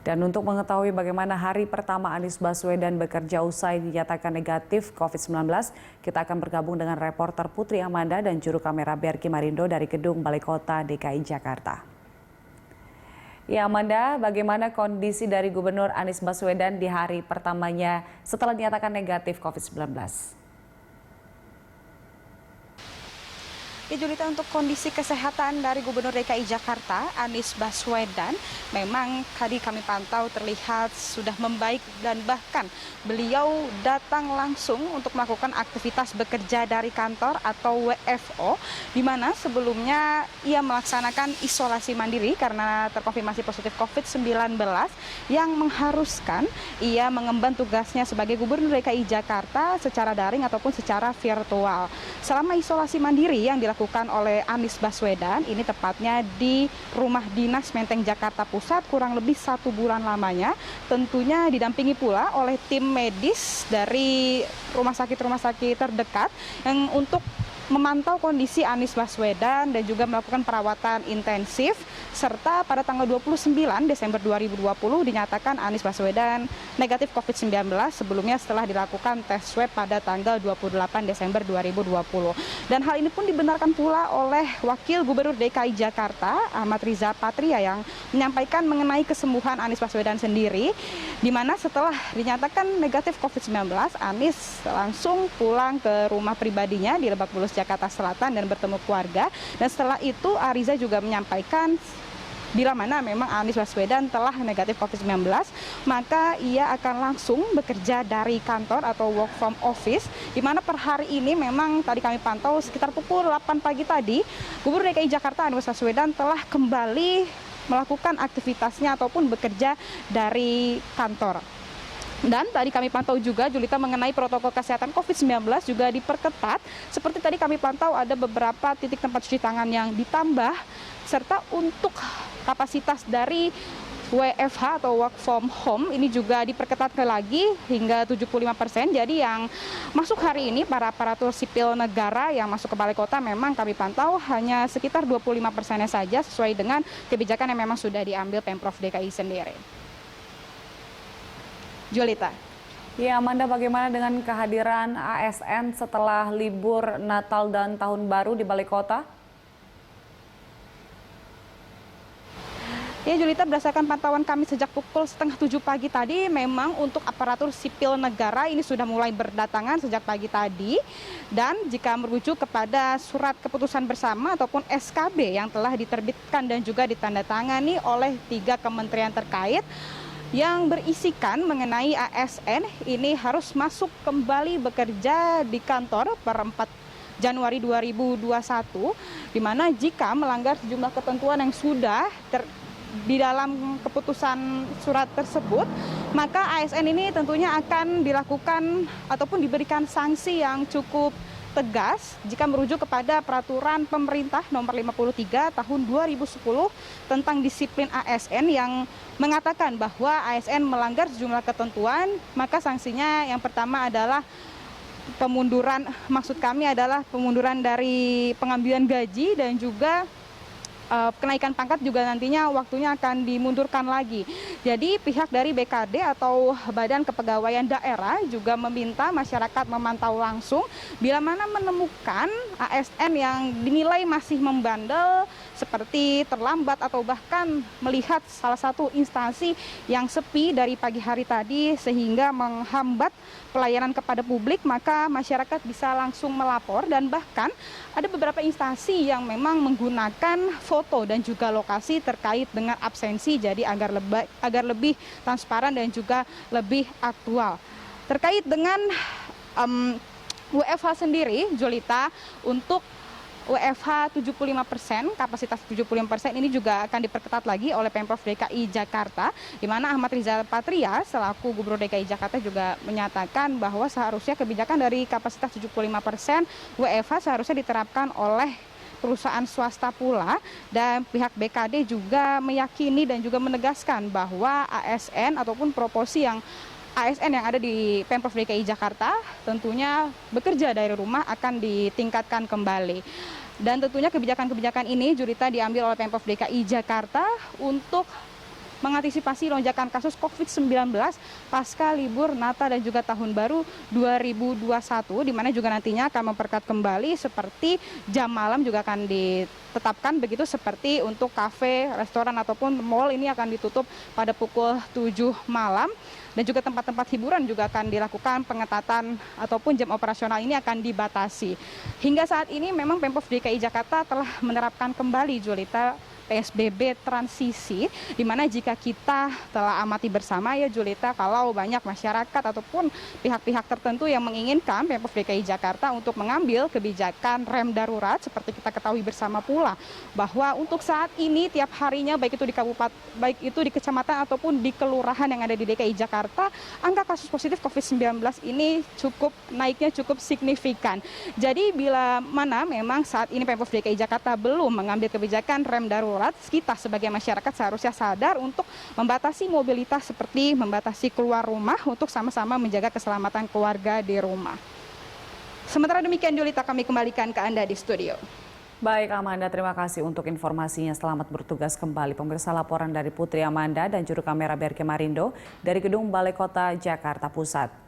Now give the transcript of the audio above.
Dan untuk mengetahui bagaimana hari pertama Anies Baswedan bekerja usai dinyatakan negatif COVID-19, kita akan bergabung dengan reporter Putri Amanda dan juru kamera Berki Marindo dari Gedung Balai Kota DKI Jakarta. Ya Amanda, bagaimana kondisi dari Gubernur Anies Baswedan di hari pertamanya setelah dinyatakan negatif COVID-19? Ya Julita, untuk kondisi kesehatan dari Gubernur DKI Jakarta, Anies Baswedan, memang tadi kami pantau terlihat sudah membaik dan bahkan beliau datang langsung untuk melakukan aktivitas bekerja dari kantor atau WFO, di mana sebelumnya ia melaksanakan isolasi mandiri karena terkonfirmasi positif COVID-19 yang mengharuskan ia mengemban tugasnya sebagai Gubernur DKI Jakarta secara daring ataupun secara virtual. Selama isolasi mandiri yang dilakukan oleh Anies Baswedan, ini tepatnya di Rumah Dinas Menteng Jakarta Pusat kurang lebih 1 bulan lamanya, tentunya didampingi pula oleh tim medis dari rumah sakit terdekat yang untuk memantau kondisi Anies Baswedan dan juga melakukan perawatan intensif, serta pada tanggal 29 Desember 2020 dinyatakan Anies Baswedan negatif COVID-19 sebelumnya setelah dilakukan tes swab pada tanggal 28 Desember 2020. Dan hal ini pun dibenarkan pula oleh Wakil Gubernur DKI Jakarta Ahmad Riza Patria yang menyampaikan mengenai kesembuhan Anies Baswedan sendiri, di mana setelah dinyatakan negatif COVID-19, Anies langsung pulang ke rumah pribadinya di Lebak Bulus, Jakarta Selatan dan bertemu keluarga. Dan setelah itu Ariza juga menyampaikan bila mana memang Anies Baswedan telah negatif COVID-19, maka ia akan langsung bekerja dari kantor atau work from office, di mana per hari ini memang tadi kami pantau sekitar pukul 8 pagi tadi, Gubernur DKI Jakarta Anies Baswedan telah kembali melakukan aktivitasnya ataupun bekerja dari kantor. Dan tadi kami pantau juga, Julita, mengenai protokol kesehatan COVID-19 juga diperketat. Seperti tadi kami pantau ada beberapa titik tempat cuci tangan yang ditambah, serta untuk kapasitas dari WFH atau work from home ini juga diperketat lagi hingga 75%. Jadi yang masuk hari ini para aparatur sipil negara yang masuk ke Balai Kota memang kami pantau hanya sekitar 25%-nya saja sesuai dengan kebijakan yang memang sudah diambil Pemprov DKI sendiri. Julita. Ya Amanda, bagaimana dengan kehadiran ASN setelah libur Natal dan Tahun Baru di Balai Kota? Ya Julita, berdasarkan pantauan kami sejak pukul 6:30 pagi tadi, memang untuk aparatur sipil negara ini sudah mulai berdatangan sejak pagi tadi. Dan jika merujuk kepada surat keputusan bersama ataupun SKB yang telah diterbitkan dan juga ditandatangani oleh 3 kementerian terkait, yang berisikan mengenai ASN ini harus masuk kembali bekerja di kantor per 4 Januari 2021, di mana jika melanggar sejumlah ketentuan yang sudah di dalam keputusan surat tersebut, maka ASN ini tentunya akan dilakukan ataupun diberikan sanksi yang cukup tegas jika merujuk kepada peraturan pemerintah nomor 53 tahun 2010 tentang disiplin ASN yang mengatakan bahwa ASN melanggar sejumlah ketentuan, maka sanksinya yang pertama adalah pemunduran, maksud kami adalah pemunduran dari pengambilan gaji dan juga kenaikan pangkat juga nantinya waktunya akan dimundurkan lagi. Jadi pihak dari BKD atau Badan Kepegawaian Daerah juga meminta masyarakat memantau langsung bila mana menemukan ASN yang dinilai masih membandel seperti terlambat atau bahkan melihat salah satu instansi yang sepi dari pagi hari tadi sehingga menghambat pelayanan kepada publik, maka masyarakat bisa langsung melapor. Dan bahkan ada beberapa instansi yang memang menggunakan foto dan juga lokasi terkait dengan absensi, jadi agar lebih transparan dan juga lebih aktual. Terkait dengan WFH sendiri, Julita, untuk WFH 75%, kapasitas 75% ini juga akan diperketat lagi oleh Pemprov DKI Jakarta, di mana Ahmad Riza Patria selaku Gubernur DKI Jakarta juga menyatakan bahwa seharusnya kebijakan dari kapasitas 75% WFH seharusnya diterapkan oleh perusahaan swasta pula, dan pihak BKD juga meyakini dan juga menegaskan bahwa ASN ataupun proporsi yang ASN yang ada di Pemprov DKI Jakarta tentunya bekerja dari rumah akan ditingkatkan kembali. Dan tentunya kebijakan-kebijakan ini, Julita, diambil oleh Pemprov DKI Jakarta untuk mengantisipasi lonjakan kasus COVID-19 pasca libur Natal dan juga Tahun Baru 2021, di mana juga nantinya akan memperketat kembali seperti jam malam juga akan ditetapkan begitu, seperti untuk kafe, restoran ataupun mal ini akan ditutup pada pukul 7 malam. Dan juga tempat-tempat hiburan juga akan dilakukan pengetatan ataupun jam operasional ini akan dibatasi. Hingga saat ini memang Pemprov DKI Jakarta telah menerapkan kembali, Julita, PSBB transisi, di mana jika kita telah amati bersama ya Julita, kalau banyak masyarakat ataupun pihak-pihak tertentu yang menginginkan Pemprov DKI Jakarta untuk mengambil kebijakan rem darurat, seperti kita ketahui bersama pula bahwa untuk saat ini tiap harinya baik itu di kabupaten, baik itu di kecamatan ataupun di kelurahan yang ada di DKI Jakarta, angka kasus positif COVID-19 ini naiknya cukup signifikan. Jadi bila mana memang saat ini Pemprov DKI Jakarta belum mengambil kebijakan rem darurat, kita sebagai masyarakat seharusnya sadar untuk membatasi mobilitas seperti membatasi keluar rumah untuk sama-sama menjaga keselamatan keluarga di rumah. Sementara demikian, Julita, kami kembalikan ke Anda di studio. Baik Amanda, terima kasih untuk informasinya. Selamat bertugas kembali. Pemirsa, laporan dari Putri Amanda dan juru kamera Berke Marindo dari Gedung Balai Kota Jakarta Pusat.